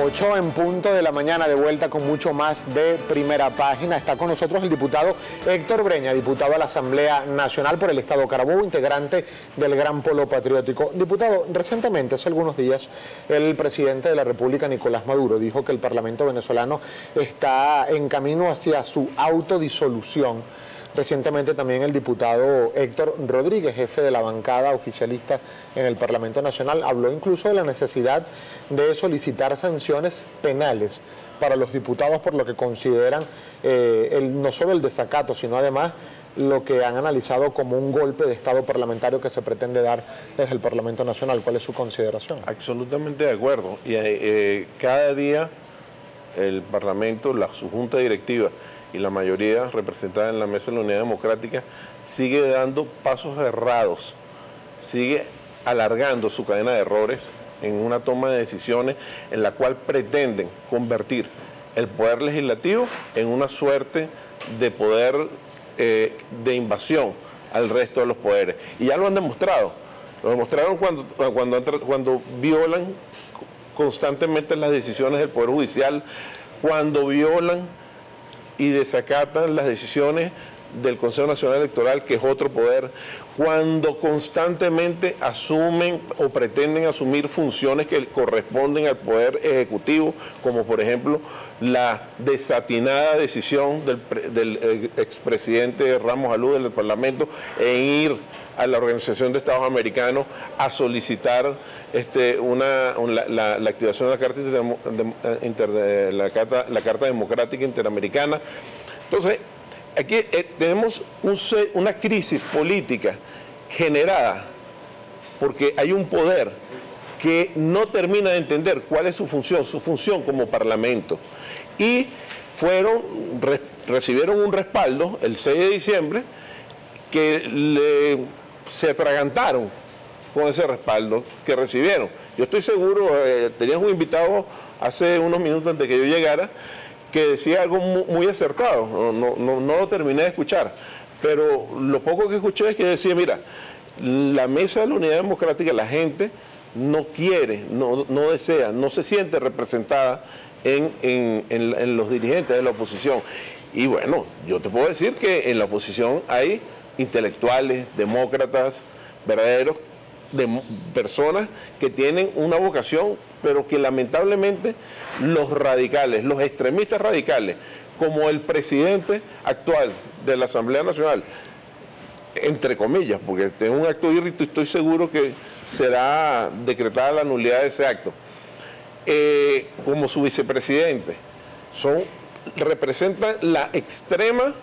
8 en punto de la mañana, de vuelta con mucho más de Primera Página. Está con nosotros el diputado Héctor Breña, diputado a la Asamblea Nacional por el Estado Carabobo, integrante del Gran Polo Patriótico. Diputado, recientemente, hace algunos días, el presidente de la República, Nicolás Maduro, dijo que el Parlamento venezolano está en camino hacia su autodisolución. Recientemente también el diputado Héctor Rodríguez, jefe de la bancada oficialista en el Parlamento Nacional, habló incluso de la necesidad de solicitar sanciones penales para los diputados por lo que consideran no solo el desacato, sino además lo que han analizado como un golpe de Estado parlamentario que se pretende dar desde el Parlamento Nacional. ¿Cuál es su consideración? Absolutamente de acuerdo. Y cada día el Parlamento, su Junta Directiva y la mayoría representada en la Mesa de la Unidad Democrática sigue dando pasos errados, sigue alargando su cadena de errores en una toma de decisiones en la cual pretenden convertir el poder legislativo en una suerte de poder de invasión al resto de los poderes. Y ya lo han demostrado. Lo demostraron cuando violan constantemente las decisiones del Poder Judicial, cuando violan y desacatan las decisiones del Consejo Nacional Electoral, que es otro poder, cuando constantemente asumen o pretenden asumir funciones que corresponden al Poder Ejecutivo, como por ejemplo la desatinada decisión del expresidente Ramos Alú del Parlamento en ir a la Organización de Estados Americanos a solicitar la activación de la Carta Democrática Interamericana. Entonces, aquí tenemos una crisis política generada porque hay un poder que no termina de entender cuál es su función como Parlamento. Y recibieron un respaldo el 6 de diciembre que se atragantaron con ese respaldo que recibieron. Yo estoy seguro, tenías un invitado hace unos minutos antes de que yo llegara, que decía algo muy acertado, no lo terminé de escuchar, pero lo poco que escuché es que decía, mira, la Mesa de la Unidad Democrática, la gente no quiere, no desea, no se siente representada en los dirigentes de la oposición. Y bueno, yo te puedo decir que en la oposición hay intelectuales, demócratas, verdaderos, personas que tienen una vocación, pero que lamentablemente los radicales, los extremistas radicales, como el presidente actual de la Asamblea Nacional, entre comillas, porque es un acto írrito y estoy seguro que será decretada la nulidad de ese acto, como su vicepresidente, representan la extrema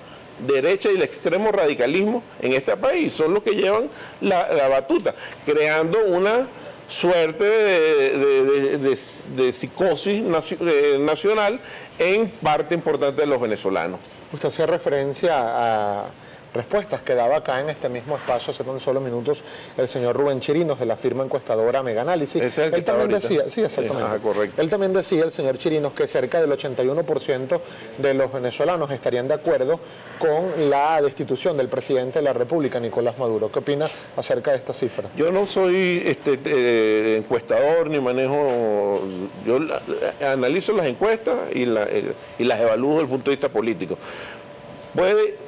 derecha y el extremo radicalismo en este país, son los que llevan la batuta, creando una suerte de psicosis nacional en parte importante de los venezolanos. Usted hacía referencia a respuestas que daba acá en este mismo espacio hace tan solo minutos el señor Rubén Chirinos de la firma encuestadora Mega Análisis. Él también decía, sí, exactamente. Correcto. Él también decía, el señor Chirinos, que cerca del 81% de los venezolanos estarían de acuerdo con la destitución del presidente de la República, Nicolás Maduro. ¿Qué opina acerca de esta cifra? Yo no soy encuestador ni manejo, yo analizo las encuestas y las evalúo desde el punto de vista político. Puede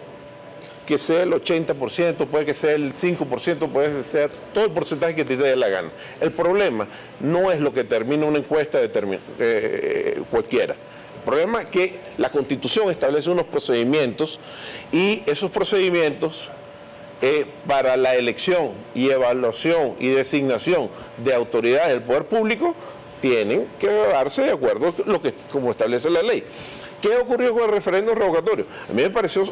que sea el 80%, puede que sea el 5%, puede ser todo el porcentaje que te dé la gana. El problema no es lo que termina una encuesta cualquiera. El problema es que la Constitución establece unos procedimientos y esos procedimientos para la elección y evaluación y designación de autoridades del poder público tienen que darse de acuerdo a como establece la ley. ¿Qué ocurrió con el referéndum revocatorio? A mí me pareció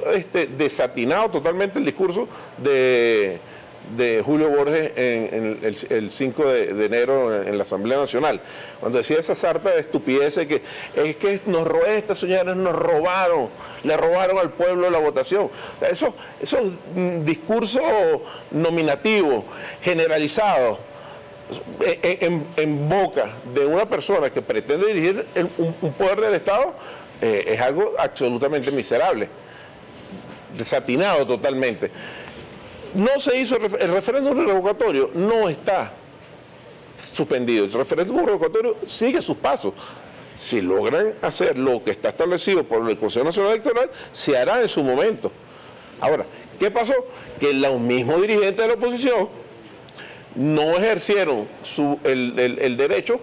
desatinado totalmente el discurso de Julio Borges el 5 de enero en la Asamblea Nacional, cuando decía esa sarta de estupideces que es que estas señores nos robaron, le robaron al pueblo la votación. Esos discursos nominativos, generalizados, en boca de una persona que pretende dirigir un poder del Estado, es algo absolutamente miserable, desatinado totalmente. No se hizo el referéndum revocatorio, no está suspendido. El referéndum revocatorio sigue sus pasos. Si logran hacer lo que está establecido por el Consejo Nacional Electoral, se hará en su momento. Ahora, ¿qué pasó? Que los mismos dirigentes de la oposición no ejercieron el derecho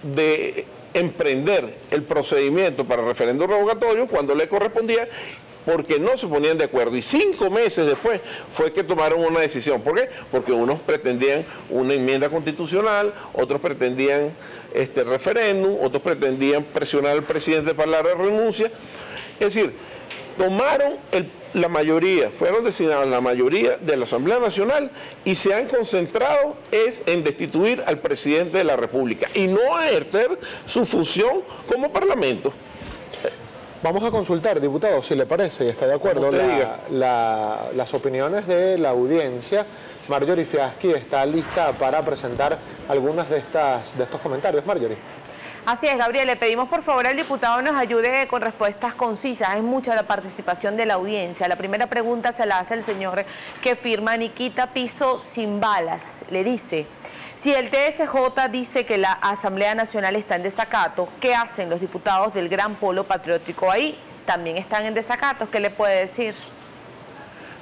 de emprender el procedimiento para referéndum revocatorio cuando le correspondía, porque no se ponían de acuerdo. Y 5 meses después fue que tomaron una decisión. ¿Por qué? Porque unos pretendían una enmienda constitucional, otros pretendían referéndum, otros pretendían presionar al presidente para la renuncia. Es decir, tomaron la mayoría, fueron designados la mayoría de la Asamblea Nacional y se han concentrado en destituir al presidente de la República y no a ejercer su función como Parlamento. Vamos a consultar, diputado, si le parece y está de acuerdo, las opiniones de la audiencia. Marjorie Fiaschi está lista para presentar algunas de estos comentarios. Marjorie. Así es, Gabriel, le pedimos por favor al diputado nos ayude con respuestas concisas. Es mucha la participación de la audiencia. La primera pregunta se la hace el señor que firma Nikita Piso Sin Balas. Le dice: si el TSJ dice que la Asamblea Nacional está en desacato, ¿qué hacen los diputados del Gran Polo Patriótico ahí? ¿También están en desacato? ¿Qué le puede decir?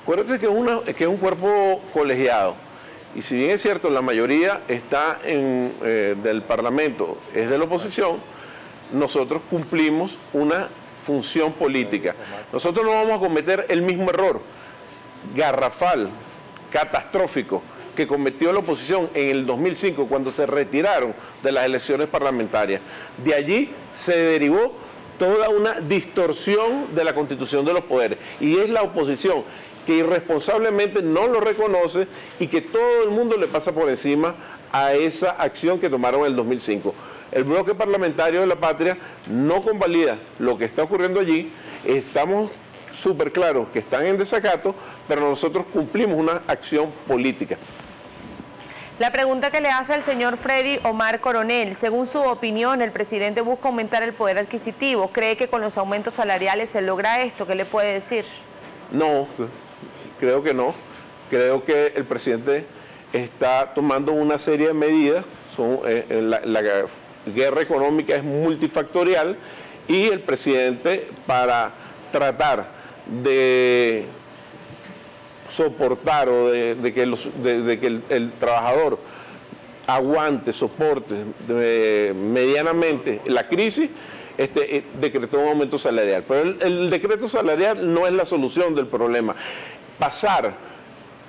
Acuérdate que es un cuerpo colegiado. Y si bien es cierto, la mayoría está del Parlamento, es de la oposición, nosotros cumplimos una función política. Nosotros no vamos a cometer el mismo error garrafal, catastrófico, que cometió la oposición en el 2005 cuando se retiraron de las elecciones parlamentarias. De allí se derivó toda una distorsión de la constitución de los poderes. Y es la oposición que irresponsablemente no lo reconoce y que todo el mundo le pasa por encima a esa acción que tomaron en el 2005. El bloque parlamentario de la patria no convalida lo que está ocurriendo allí. Estamos súper claros que están en desacato, pero nosotros cumplimos una acción política. La pregunta que le hace el señor Freddy Omar Coronel: según su opinión, el presidente busca aumentar el poder adquisitivo. ¿Cree que con los aumentos salariales se logra esto? ¿Qué le puede decir? No. Creo que no. Creo que el presidente está tomando una serie de medidas. La guerra económica es multifactorial y el presidente, para tratar de soportar o de que el trabajador aguante, soporte medianamente la crisis, decretó un aumento salarial. Pero el decreto salarial no es la solución del problema. Pasar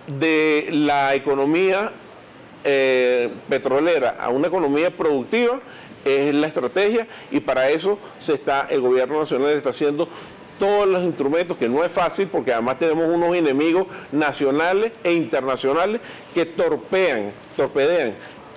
de la economía petrolera a una economía productiva es la estrategia, y para eso el gobierno nacional está haciendo todos los instrumentos, que no es fácil porque además tenemos unos enemigos nacionales e internacionales que torpedean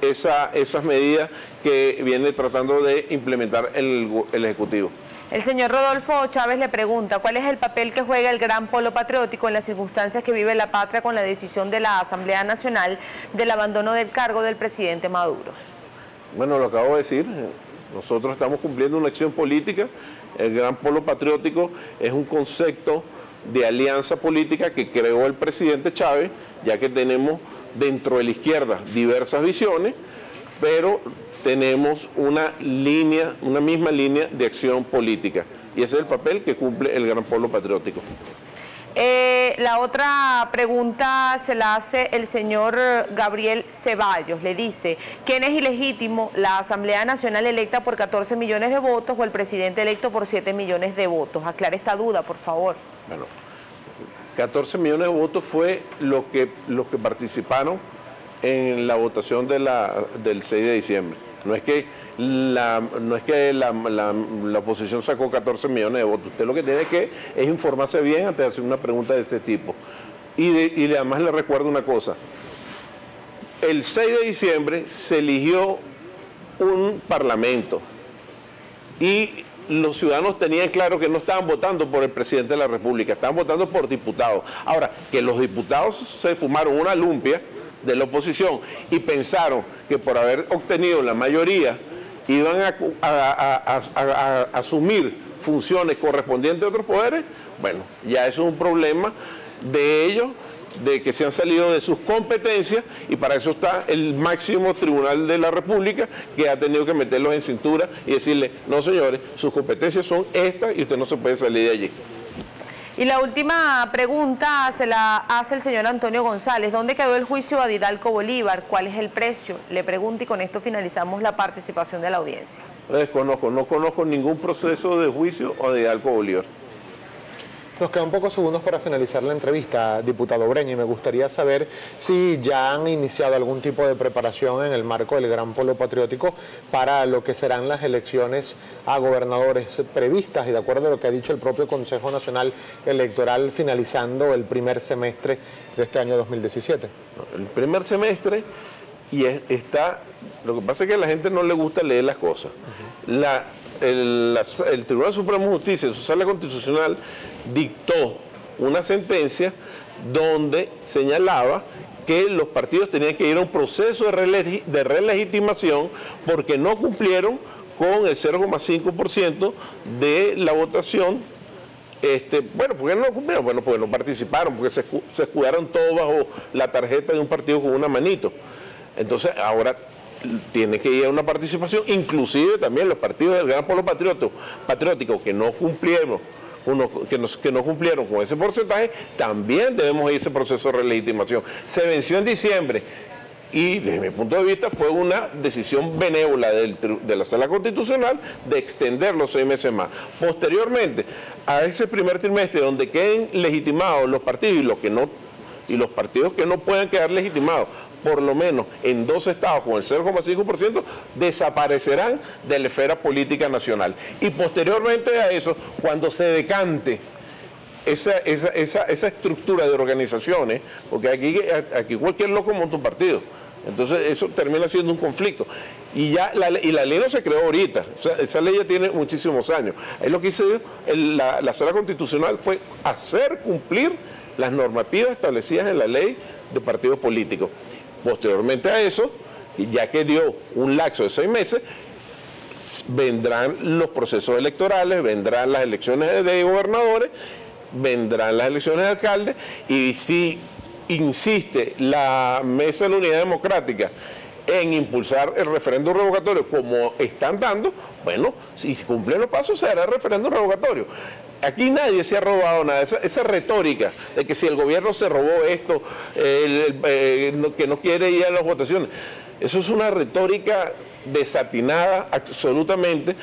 esas medidas que viene tratando de implementar el Ejecutivo. El señor Rodolfo Chávez le pregunta: ¿cuál es el papel que juega el Gran Polo Patriótico en las circunstancias que vive la patria con la decisión de la Asamblea Nacional del abandono del cargo del presidente Maduro? Bueno, lo acabo de decir, nosotros estamos cumpliendo una acción política. El Gran Polo Patriótico es un concepto de alianza política que creó el presidente Chávez, ya que tenemos dentro de la izquierda diversas visiones, pero tenemos una misma línea de acción política, y ese es el papel que cumple el Gran Polo Patriótico. La otra pregunta se la hace el señor Gabriel Ceballos. Le dice: ¿quién es ilegítimo, la Asamblea Nacional electa por 14 millones de votos o el presidente electo por 7 millones de votos? Aclare esta duda, por favor. Bueno, 14 millones de votos fue los que participaron en la votación del 6 de diciembre. No es que la oposición sacó 14 millones de votos. Usted lo que tiene que es informarse bien antes de hacer una pregunta de ese tipo. Y además le recuerdo una cosa. El 6 de diciembre se eligió un parlamento y los ciudadanos tenían claro que no estaban votando por el presidente de la República, estaban votando por diputados. Ahora, que los diputados se fumaron una lumpia de la oposición y pensaron que por haber obtenido la mayoría iban a asumir funciones correspondientes a otros poderes, bueno, ya eso es un problema de ellos de que se han salido de sus competencias, y para eso está el máximo tribunal de la República, que ha tenido que meterlos en cintura y decirle, no señores, sus competencias son estas y usted no se puede salir de allí. Y la última pregunta se la hace el señor Antonio González. ¿Dónde quedó el juicio a Didalco Bolívar? ¿Cuál es el precio? Le pregunto, y con esto finalizamos la participación de la audiencia. Desconozco, no conozco ningún proceso de juicio a Didalco Bolívar. Nos quedan pocos segundos para finalizar la entrevista, diputado Breña, y me gustaría saber si ya han iniciado algún tipo de preparación en el marco del Gran Polo Patriótico para lo que serán las elecciones a gobernadores previstas, y de acuerdo a lo que ha dicho el propio Consejo Nacional Electoral, finalizando el primer semestre de este año 2017. El primer semestre, y lo que pasa es que a la gente no le gusta leer las cosas. El Tribunal Supremo de Justicia, en su sala constitucional, dictó una sentencia donde señalaba que los partidos tenían que ir a un proceso de relegitimación porque no cumplieron con el 0,5% de la votación. Bueno, ¿por qué no cumplieron? Bueno, porque no participaron, porque se escudaron todos bajo la tarjeta de un partido con una manito. Entonces, ahora tiene que ir a una participación, inclusive también los partidos del Gran Polo Patriótico que no cumplieron, que no cumplieron con ese porcentaje, también debemos ir a ese proceso de relegitimación. Se venció en diciembre y desde mi punto de vista fue una decisión benévola de la Sala Constitucional de extender los 6 meses más. Posteriormente, a ese primer trimestre donde queden legitimados los partidos y los partidos que no puedan quedar legitimados, por lo menos en 2 estados con el 0,5%, desaparecerán de la esfera política nacional. Y posteriormente a eso, cuando se decante esa estructura de organizaciones, porque aquí cualquier loco monta un partido, entonces eso termina siendo un conflicto. Y la ley no se creó ahorita, esa ley ya tiene muchísimos años. Ahí lo que hizo la Sala Constitucional fue hacer cumplir las normativas establecidas en la ley de partidos políticos. Posteriormente a eso, ya que dio un lapso de 6 meses, vendrán los procesos electorales, vendrán las elecciones de gobernadores, vendrán las elecciones de alcaldes, y si insiste la Mesa de la Unidad Democrática en impulsar el referéndum revocatorio como están dando, bueno, si cumplen los pasos se hará el referéndum revocatorio. Aquí nadie se ha robado nada. Esa retórica de que si el gobierno se robó esto, que no quiere ir a las votaciones, eso es una retórica desatinada absolutamente.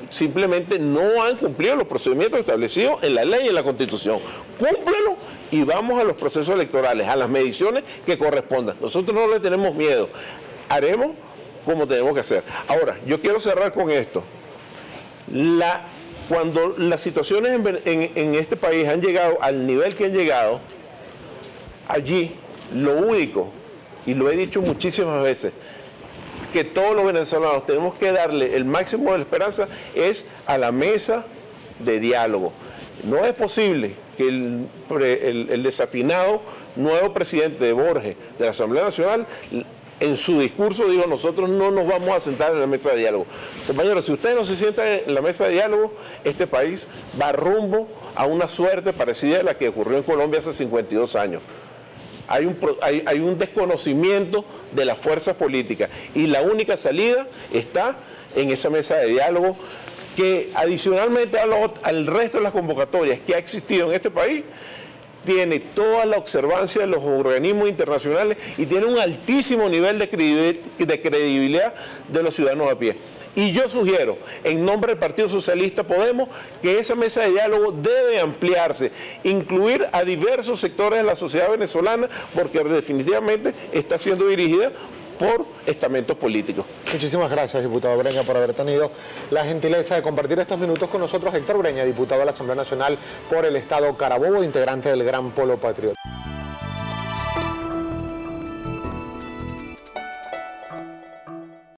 Simplemente no han cumplido los procedimientos establecidos en la ley y en la Constitución. Cúmplenlo y vamos a los procesos electorales, a las mediciones que correspondan. Nosotros no le tenemos miedo. Haremos como tenemos que hacer. Ahora, yo quiero cerrar con esto. Cuando las situaciones en este país han llegado al nivel que han llegado, allí lo único, y lo he dicho muchísimas veces, que todos los venezolanos tenemos que darle el máximo de la esperanza es a la mesa de diálogo. No es posible que el desatinado nuevo presidente de Borges de la Asamblea Nacional en su discurso dijo, nosotros no nos vamos a sentar en la mesa de diálogo. Compañeros, si ustedes no se sientan en la mesa de diálogo, este país va rumbo a una suerte parecida a la que ocurrió en Colombia hace 52 años. Hay un desconocimiento de las fuerzas políticas y la única salida está en esa mesa de diálogo que adicionalmente al resto de las convocatorias que ha existido en este país, tiene toda la observancia de los organismos internacionales y tiene un altísimo nivel de credibilidad de los ciudadanos a pie. Y yo sugiero, en nombre del Partido Socialista Podemos, que esa mesa de diálogo debe ampliarse, incluir a diversos sectores de la sociedad venezolana, porque definitivamente está siendo dirigida por estamentos políticos. Muchísimas gracias, diputado Breña, por haber tenido la gentileza de compartir estos minutos con nosotros. Héctor Breña, diputado de la Asamblea Nacional por el Estado Carabobo, integrante del Gran Polo Patriótico.